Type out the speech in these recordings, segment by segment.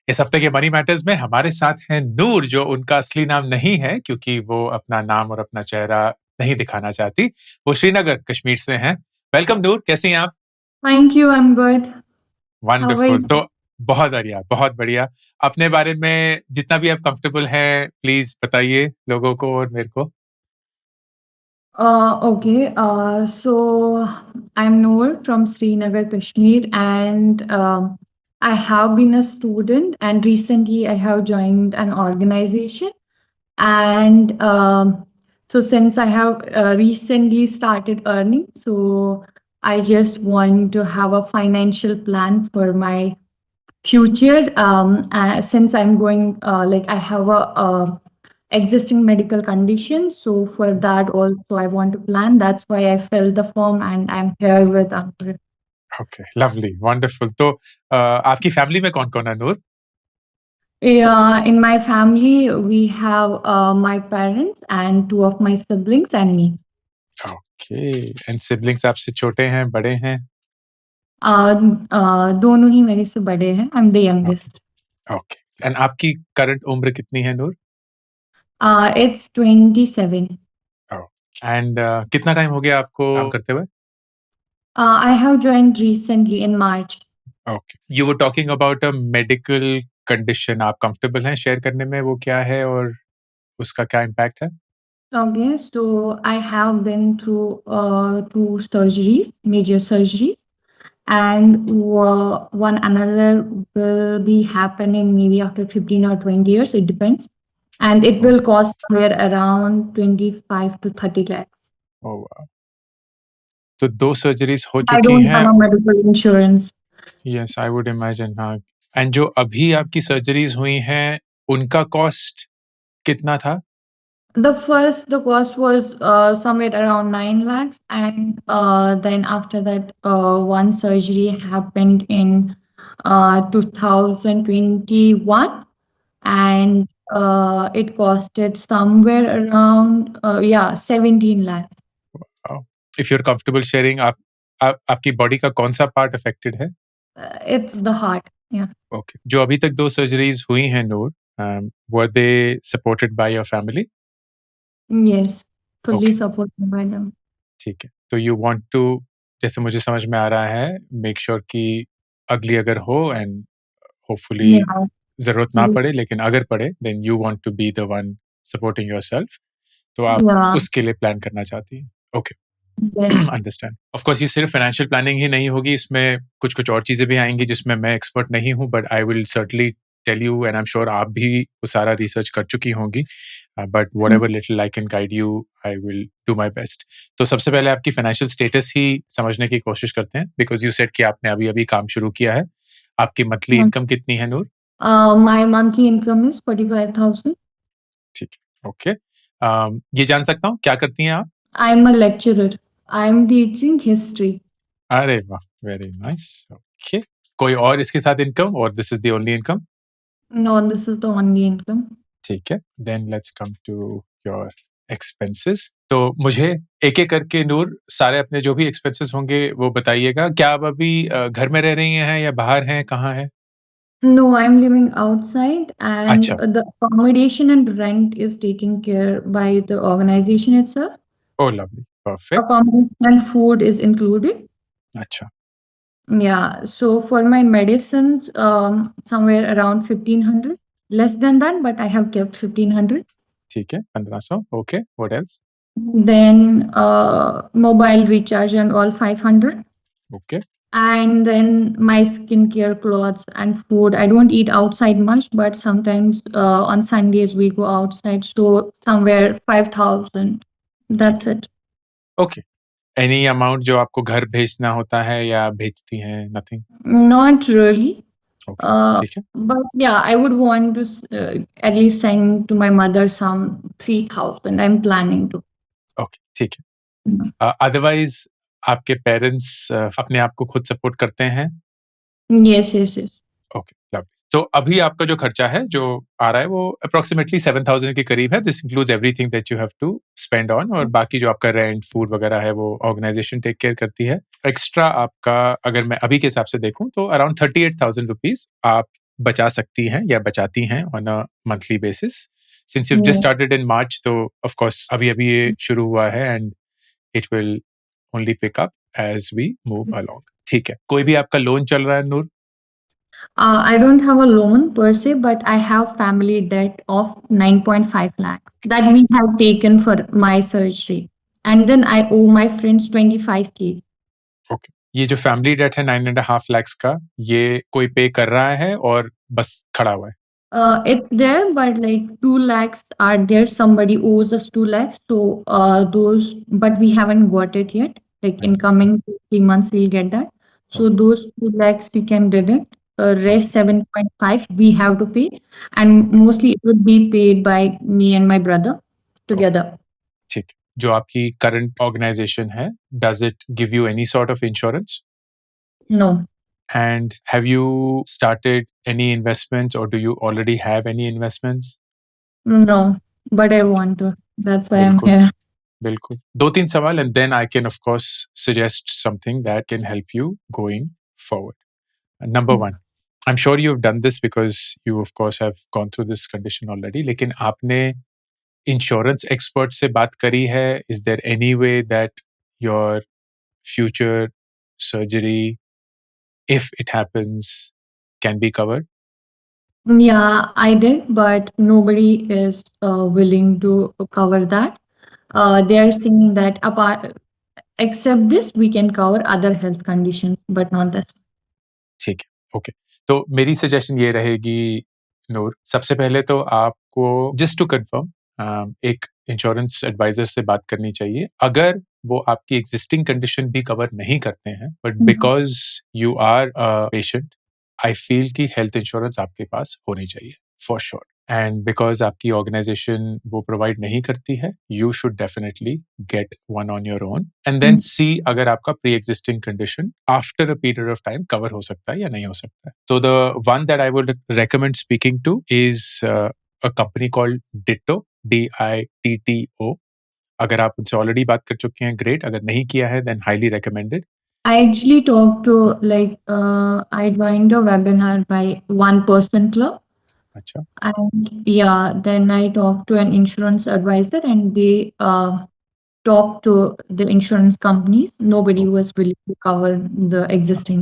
इस हफ्ते के मनी मैटर्स में हमारे साथ हैं नूर, जो उनका असली नाम नहीं है क्योंकि वो अपना नाम और अपना चेहरा नहीं दिखाना चाहती। वो श्रीनगर कश्मीर से हैं। वेलकम नूर, कैसी हैं आप? Thank you. I'm good. How are wonderful. you? तो बहुत बढ़िया, बहुत बढ़िया। अपने बारे में जितना भी आप कंफर्टेबल हैं प्लीज बताइए लोगों को और मेरे को। Okay. So I'm Noor from Srinagar, Kashmir, and I have been a student, and recently I have joined an organization. And so since I have recently started earning, so I just want to have a financial plan for my future. Since I'm going, like I have a existing medical condition, so for that also I want to plan. That's why I filled the form and I'm here with Ankur. Okay, lovely, wonderful. तो आपकी family में कौन-कौन है नूर? Yeah, in my family we have my parents and two of my siblings and me. Okay. And siblings आपसे छोटे हैं, बड़े हैं? दोनों ही मेरे से बड़े हैं. I'm the youngest. Okay. And आपकी करंट उम्र कितनी है नूर? It's 27. एंड कितना टाइम हो गया आपको काम करते हुए? I have joined recently in March. Okay. You were talking about a medical condition, आप कंफर्टेबल हैं शेयर करने में वो क्या है और उसका क्या इम्पैक्ट है? Okay, so I have been through two surgeries, major surgeries, and one another will be happening maybe after 15 or 20 years, it depends. And it will cost somewhere around 25 to 30 lakhs. ओह वाह! तो 2 surgeries हो I चुकी don't have हैं। a medical insurance. Yes, I would imagine, हाँ। And जो अभी आपकी surgeries हुई हैं, उनका कॉस्ट कितना था? The cost was somewhere around 9 lakhs, and then after that, one surgery happened in 2021, and it costed somewhere around 17 lakhs. If you are comfortable sharing, आपकी बॉडी का कौन-सा पार्ट अफेक्टेड है? It's the heart. Yeah. Okay. जो अभी तक 2 surgeries हुई हैं Noor, were they supported by your family? Yes, fully okay, supported by them. ठीक है। तो यू वांट टू, जैसे मुझे समझ में आ रहा है, मेक श्योर कि अगली अगर हो एंड होपफुली Yeah. ज़रूरत ना पड़े, लेकिन अगर पड़े then you want to be the one supporting yourself, तो आप Yeah. उसके लिए प्लान करना चाहती हैं। Okay. Yes. Understand. Of course ये सिर्फ फाइनेंशियल प्लानिंग ही नहीं होगी, इसमें कुछ-कुछ और चीज़ें भी आएँगी जिसमें मैं एक्सपर्ट नहीं हूँ, but I will certainly tell you and I am sure आप भी वो सारा रिसर्च कर चुकी होंगी। But whatever little I can guide you, I will do my best. तो सबसे पहले आपकी फाइनेंशियल स्टेटस ही समझने की कोशिश करते हैं, बिकॉज़ यू सेड कि आपने अभी-अभी काम शुरू किया है। आपकी मंथली इनकम कितनी है नूर? My monthly income is 45,000. ठीक है, ओके। ये जान सकता हूँ क्या करती हैं आप? I'm a lecturer. I'm teaching history. अरे वाह! Very nice, okay. कोई और इसके साथ इनकम और this is the only income? No, this is the only income. ठीक है, then let's come to your expenses. तो मुझे एक-एक करके नूर सारे अपने जो भी एक्सपेंसेस होंगे वो बताइएगा। क्या आप अभी घर में रह रही हैं या बाहर हैं, कहाँ हैं? No, I'm living outside, and अच्छा, the accommodation and rent is taken care by the organization itself. Oh lovely, perfect. Accommodation and food is included. अच्छा, Yeah. So for my medicines, somewhere around 1,500. Less than that, but I have kept 1,500. ठीक है, 1500, okay, what else? Then mobile recharge and all 500. Okay, And then my skincare, clothes, and food. I don't eat outside much, but sometimes on Sundays we go outside. So somewhere 5,000. ठीक That's है, it. Okay. Any amount जो आपको घर भेजना होता है या भेजती हैं? नथिंग? Not really. ओके, ठीक है, But yeah, I would want to at least send to my mother some 3,000. I'm planning to. Okay, ठीक Mm. है। अदरवाइज़ आपके पेरेंट्स अपने आप को खुद सपोर्ट करते हैं? Yes, yes, yes. Okay, lovely. तो अभी आपका जो खर्चा है, जो आ रहा है, वो अप्रॉक्सिमेटली 7,000 के करीब है। This includes everything that you have to spend on, और बाकी जो आपका रेंट, फूड वगैरह है, वो ऑर्गेनाइजेशन टेक केयर करती है। एक्स्ट्रा आपका, अगर मैं अभी के हिसाब से देखूँ, तो अराउंड 38,000 रुपीज़ आप बचा सकती हैं या बचाती हैं on a monthly basis? Since you just Yeah. Started in March, तो ऑफ कोर्स अभी-अभी ये शुरू हुआ है and it will only pick up as we move along. ठीक है. कोई भी आपका लोन चल रहा है Noor? I don't have a loan per se, but I have family debt of 9.5 lakhs that we have taken for my surgery. And then I owe my friends 25K. Okay. ये जो फैमिली डेट है 9.5 lakhs का, ये कोई पे कर रहा है और बस खड़ा हुआ है? It's there, but like 2 lakhs are there. Somebody owes us 2 lakhs. So but we haven't got it yet. Like in coming 3 months, we'll get that. So those 2 lakhs we can deduct. Rest 7.5 we have to pay, and mostly it would be paid by me and my brother together. ठीक. जो आपकी current organisation है, does it give you any sort of insurance? No, And have you started any investments, or do you already have any investments? no, but I want to. That's why I'm बिल्कुल. here. बिल्कुल. 2-3 सवाल and then I can of course suggest something that can help you going forward. Number 1, I'm sure you've done this because you of course have gone through this condition already. लेकिन आपने insurance expert से बात करी है? Is there any way that your future surgery, if it happens, can be covered? Yeah, I did, but nobody is willing to cover that. They are saying that except this, we can cover other health conditions, but not this. ठीक है. Okay. तो मेरी suggestion ये रहेगी नूर, सबसे पहले तो आपको जस्ट टू कंफर्म एक इंश्योरेंस एडवाइजर से बात करनी चाहिए. अगर वो आपकी एग्जिस्टिंग कंडीशन भी कवर नहीं करते हैं, but because you are a patient, I feel कि हेल्थ इंश्योरेंस आपके पास होनी चाहिए फॉर श्योर. एंड बिकॉज आपकी ऑर्गेनाइजेशन वो प्रोवाइड नहीं करती है, you should definitely get one on your own and then see अगर आपका pre existing condition after a period of time cover हो सकता है या नहीं हो सकता है. तो the one that I would recommend speaking to is a company called ditto, DITTO. अगर आप उनसे ऑलरेडी बात कर चुके हैं, ग्रेट. अगर नहीं किया है, then highly recommended. I actually talked to I joined a webinar by One Person Club. अच्छा. And yeah, then I talked to an insurance advisor, and they talked to the insurance companies. Nobody was willing to cover the existing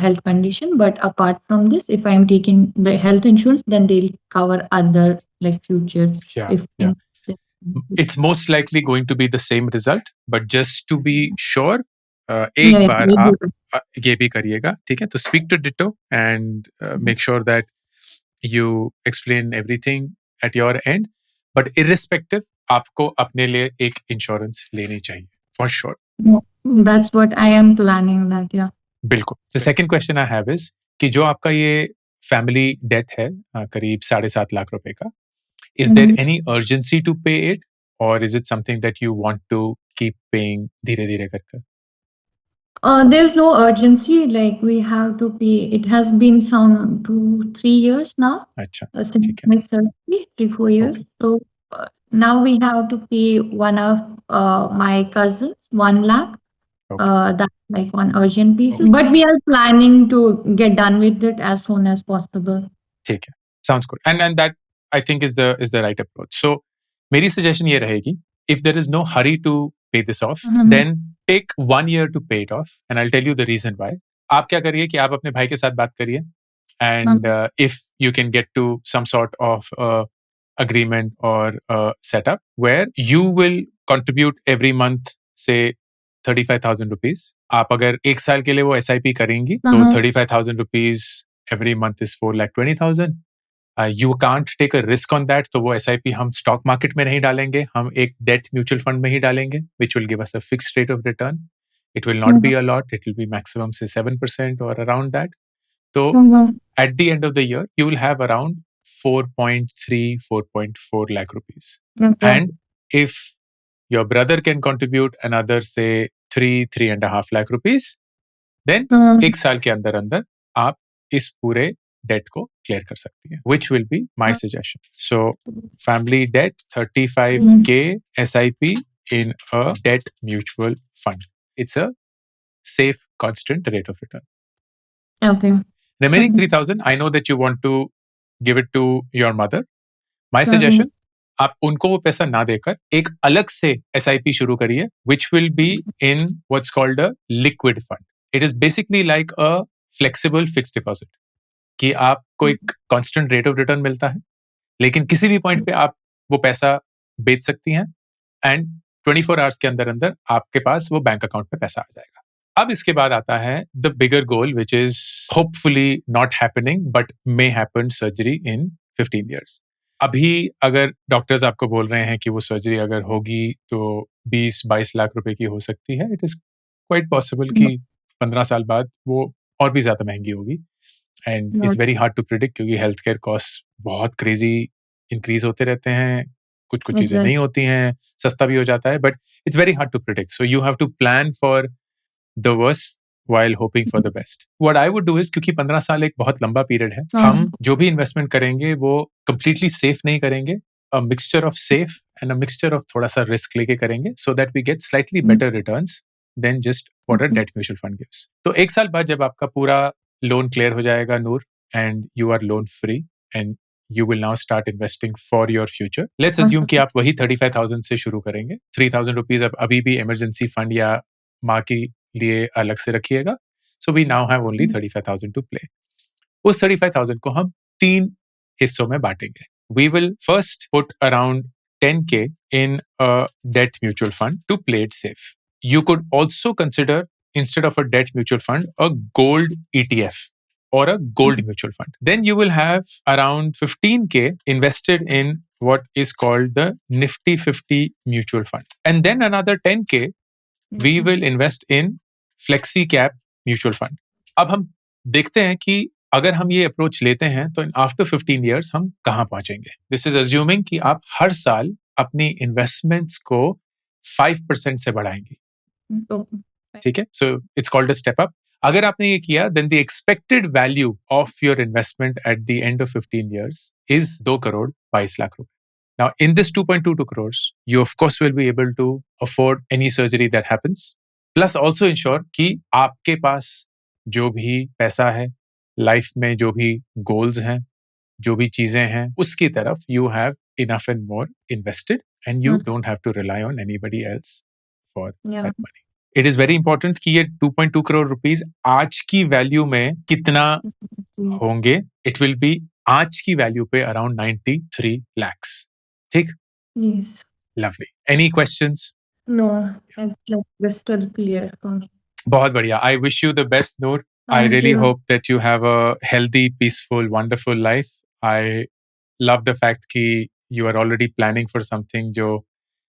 health condition. But apart from this, if I'm taking the health insurance, then they'll cover other like future. Yeah, If yeah. It's most likely going to be the same result, but just to be sure, एक Yeah, bar they do आप that. ये भी करिएगा. ठीक है. तो speak to Ditto and make sure that you explain everything at your end. But irrespective, आपको अपने लिए एक इंश्योरेंस लेनी चाहिए for sure. Yeah, that's what I am planning. That yeah. बिल्कुल. The second question I have is कि जो आपका ये फैमिली डेट है करीब 7.5 लाख रुपए का, is there any urgency to pay it, or is it something that you want to keep paying धीरे धीरे कर कर? There's no urgency. Like we have to pay. It has been some 2-3 years now. अच्छा. Since ठीक है. my surgery, 3-4 years. Okay. So now we have to pay one of my cousins 1 lakh. Okay. That's like on urgent basis. But we are planning to get done with it as soon as possible. ठीक है. Sounds good. And that I think is the right approach. So मेरी suggestion ये रहेगी, if there is no hurry to pay this off, then take 1 year to pay it off, and I'll tell you the reason why. आप क्या करिए कि आप अपने भाई के साथ बात करिए, and if you can get to some sort of agreement or setup where you will contribute every month, say 35,000 rupees. आप अगर 1 साल के लिए वो SIP करेंगी, तो 35,000 rupees every month is 4,20,000. You can't take a risk on that. तो वो SIP हम स्टॉक मार्केट में नहीं डालेंगे, हम एक डेट म्यूचुअल फंड में ही डालेंगे, which will give us a fixed rate of return. It will not be a lot. It will be maximum say 7% or around that. So at the end of the year, you will have around 4.3, 4.4 lakh rupees. And if your brother can contribute another say 3.5 lakh rupees, then 1 साल के अंदर अंदर आप इस पूरे date को clear कर सकती हैं, which will be my suggestion. So family debt 35K SIP in a debt mutual fund. It's a safe constant rate of return. Okay. Remaining 3,000, I know that you want to give it to your mother. My suggestion, आप उनको वो पैसा ना देकर एक अलग से SIP शुरू करिए, which will be in what's called a liquid fund. It is basically like a flexible fixed deposit, कि आपको एक constant rate of return मिलता है, लेकिन किसी भी पॉइंट पे आप वो पैसा बेच सकती हैं एंड 24 आवर्स के अंदर अंदर आपके पास वो बैंक अकाउंट में पैसा आ जाएगा. अब इसके बाद आता है the bigger goal, which is hopefully not happening but may happen, surgery in 15 years. अभी अगर डॉक्टर्स आपको बोल रहे हैं कि वो सर्जरी अगर होगी तो 20-22 लाख रुपए की हो सकती है, इट इज क्वाइट पॉसिबल कि 15 साल बाद वो और भी ज्यादा महंगी होगी. And it's very hard to predict, क्योंकि हेल्थ केयर कॉस्ट बहुत क्रेजी इंक्रीज होते रहते हैं. कुछ चीजें नहीं होती हैं, सस्ता भी हो जाता है, but it's very hard to predict. So you have to plan for the worst while hoping for the best. What I would do is, क्योंकि 15 साल एक बहुत लंबा पीरियड है, हम जो भी इन्वेस्टमेंट करेंगे वो completely safe नहीं करेंगे. A mixture of safe and a mixture of थोड़ा सा रिस्क लेके करेंगे, so that we get slightly better returns than just what a debt mutual fund gives. तो एक साल बाद जब आपका पूरा लोन क्लियर हो जाएगा नूर, and you are loan free and you will now start investing for your future. Let's assume कि आप वही 35,000 से शुरू करेंगे. 3,000 रुपीज अब अभी भी इमरजेंसी फंड या माँ की लिए अलग से रखिएगा. So we now have only 35,000 to play. उस 35,000 को हम 3 हिस्सों में बांटेंगे. We will first put around 10K in a debt mutual fund to play it safe. You could also consider, instead of a debt mutual fund, a gold ETF or a gold mutual fund. Then you will have around 15K invested in what is called the Nifty 50 mutual fund. And then another 10K we will invest in Flexi Cap mutual fund. अब हम देखते हैं कि अगर हम ये approach लेते हैं तो आफ्टर 15 years हम कहाँ पहुंचेंगे. दिस इज अज्यूमिंग कि आप हर साल अपनी इन्वेस्टमेंट्स को 5% से बढ़ाएंगे. ठीक है, so it's called a step up. अगर आपने ये किया, then the expected value of your investment at the end of 15 years is 2 crore 22 lakh रुपए. Now, in this 2.22 crores, you of course will be able to afford any surgery that happens. Plus also ensure कि आपके पास जो भी पैसा है, life में जो भी गोल्स हैं, जो भी चीजें हैं, उसकी तरफ you have enough and more invested and you don't have to rely on anybody else for that money. It is very important कि ये 2.2 करोड़ रुपीस आज की वैल्यू में कितना होंगे. It will be आज की वैल्यू पे around 93 lakhs. ठीक? Yes. Lovely. Any questions? No, it's like crystal clear for me. बहुत बढ़िया. I wish you the best, Noor. I Thank really you. hope that you have a healthy, peaceful, wonderful life. I love the fact कि you are already planning for something जो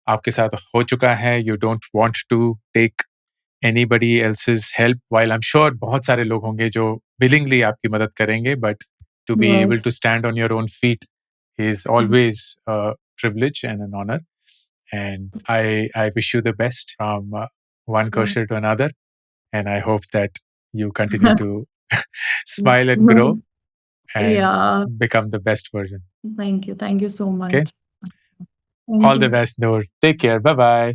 आपके साथ हो चुका है. You don't want to take anybody else's help. While I'm sure बहुत सारे लोग होंगे जो willingly आपकी मदद करेंगे, but to be able to stand on your own feet is always a privilege and an honor. And I wish you the best from one kosher to another. And I hope that you continue to smile and grow and become the best version. Thank you so much. Okay. All the best, Noor. Take care. Bye-bye.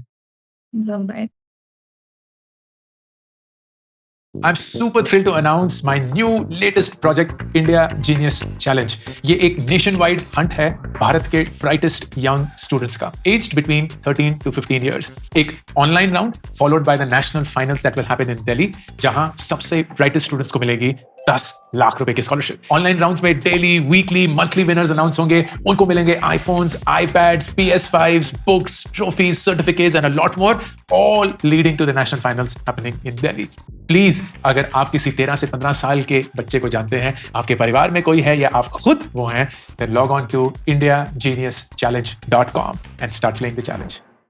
Bye-bye. I'm super thrilled to announce my new latest project, India Genius Challenge. ये एक nationwide hunt है भारत के brightest young students का, aged between 13 to 15 years. एक online round followed by the national finals that will happen in Delhi, जहां सबसे brightest students को मिलेगी 10 लाख रुपए की स्कॉलरशिप. ऑनलाइन राउंड्स में daily, weekly, monthly winners announce होंगे. उनको मिलेंगे iPhones, iPads, PS5s, books, trophies, certificates and a lot more, all leading to the national finals happening in Delhi. Please, अगर आप किसी 13 से 15 साल के बच्चे को जानते हैं, आपके परिवार में कोई है या आप खुद वो हैं, then log on to indiageniuschallenge.com and start playing the challenge.